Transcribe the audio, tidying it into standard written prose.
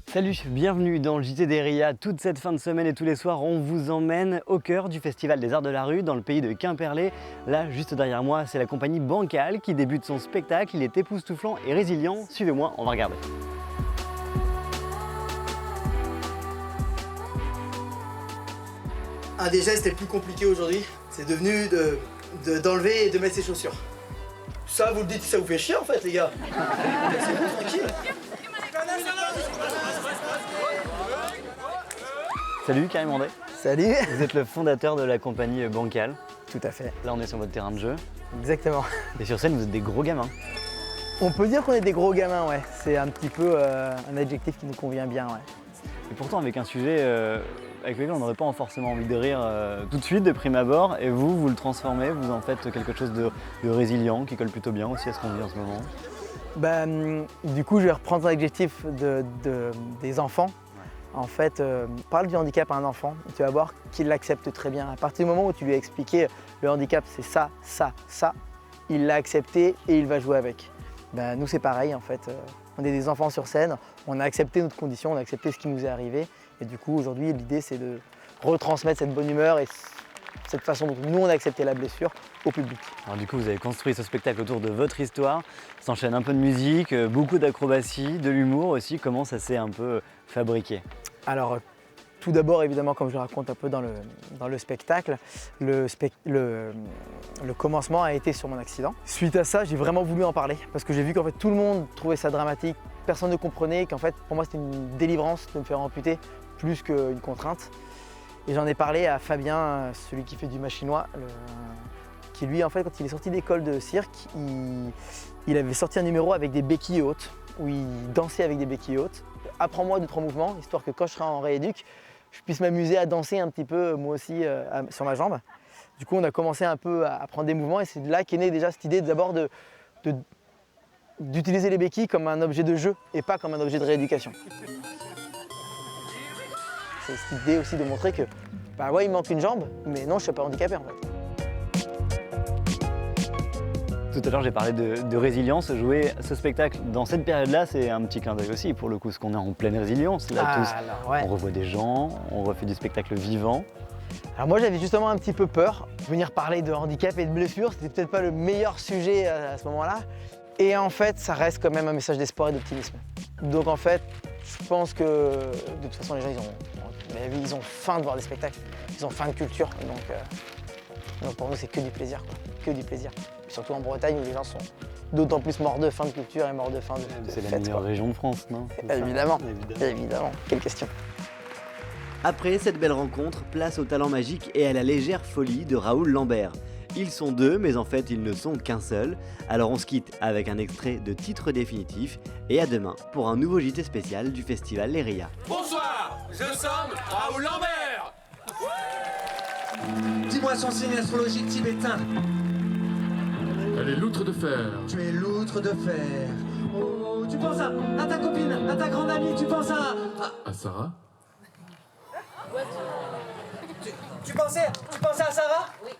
Salut, bienvenue dans le JT des RIA. Toute cette fin de semaine et tous les soirs, on vous emmène au cœur du Festival des Arts de la Rue, dans le pays de Quimperlé. Là, juste derrière moi, c'est la compagnie Bancal qui débute son spectacle. Il est époustouflant et résilient. Suivez-moi, on va regarder. Un des gestes les plus compliqués aujourd'hui, c'est devenu d'enlever et de mettre ses chaussures. Ça, vous le dites, ça vous fait chier en fait, les gars. Laissez-vous tranquille. Salut Karim André. Salut. Vous êtes le fondateur de la compagnie Bancal. Tout à fait. Là, on est sur votre terrain de jeu. Exactement. Et sur scène, vous êtes des gros gamins. On peut dire qu'on est des gros gamins, ouais. C'est un petit peu un adjectif qui nous convient bien, ouais. Et pourtant, avec un sujet avec lequel on n'aurait pas forcément envie de rire tout de suite, de prime abord. Et vous le transformez, vous en faites quelque chose de résilient, qui colle plutôt bien aussi à ce qu'on vit en ce moment. Du coup, je vais reprendre l'adjectif des enfants. En fait, parle du handicap à un enfant, tu vas voir qu'il l'accepte très bien. À partir du moment où tu lui as expliqué le handicap, c'est ça, ça, ça, il l'a accepté et il va jouer avec. Nous, c'est pareil en fait. On est des enfants sur scène, on a accepté notre condition, on a accepté ce qui nous est arrivé. Et du coup, aujourd'hui, l'idée, c'est de retransmettre cette bonne humeur et cette façon dont nous, on a accepté la blessure au public. Alors du coup, vous avez construit ce spectacle autour de votre histoire. S'enchaîne un peu de musique, beaucoup d'acrobatie, de l'humour aussi. Comment ça s'est un peu fabriqué? Alors, tout d'abord, évidemment, comme je le raconte un peu dans le spectacle, le commencement a été sur mon accident. Suite à ça, j'ai vraiment voulu en parler parce que j'ai vu qu'en fait tout le monde trouvait ça dramatique, personne ne comprenait, qu'en fait pour moi c'était une délivrance de me faire amputer plus qu'une contrainte. Et j'en ai parlé à Fabien, celui qui fait du machinois, qui lui en fait quand il est sorti d'école de cirque, il avait sorti un numéro avec des béquilles hautes, où il dansait avec des béquilles hautes. Apprends-moi 2-3 mouvements, histoire que quand je serai en rééduc, je puisse m'amuser à danser un petit peu moi aussi sur ma jambe. Du coup, on a commencé un peu à apprendre des mouvements et c'est de là qu'est née déjà cette idée d'abord d'utiliser les béquilles comme un objet de jeu et pas comme un objet de rééducation. C'est cette idée aussi de montrer que, ouais, il me manque une jambe, mais non, je ne suis pas handicapé en fait. Tout à l'heure, j'ai parlé de résilience. Jouer ce spectacle dans cette période-là, c'est un petit clin d'œil aussi pour le coup, parce qu'on est en pleine résilience. Là, tous, ouais. On revoit des gens, on refait du spectacle vivant. Alors moi, j'avais justement un petit peu peur. Venir parler de handicap et de blessure, c'était peut-être pas le meilleur sujet à ce moment-là. Et en fait, ça reste quand même un message d'espoir et d'optimisme. Donc en fait, je pense que de toute façon, les gens, ils ont faim de voir des spectacles. Ils ont faim de culture. Donc pour nous, c'est que du plaisir, quoi. Que du plaisir. Et surtout en Bretagne où les gens sont d'autant plus morts de faim de culture et morts de faim de C'est fête, la meilleure quoi. région de France, non? Évidemment, évidemment. Quelle question. Après cette belle rencontre, place au talent magique et à la légère folie de Raoul Lambert. Ils sont deux, mais en fait ils ne sont qu'un seul. Alors on se quitte avec un extrait de titre définitif et à demain pour un nouveau JT spécial du festival Les RIA. Bonsoir, je somme Raoul Lambert. Dis-moi son signe astrologique tibétain. Elle est loutre de fer. Tu es loutre de fer. Oh, tu penses à ta copine, à ta grande amie, tu penses à... À Sarah? Tu pensais à Sarah? Oui.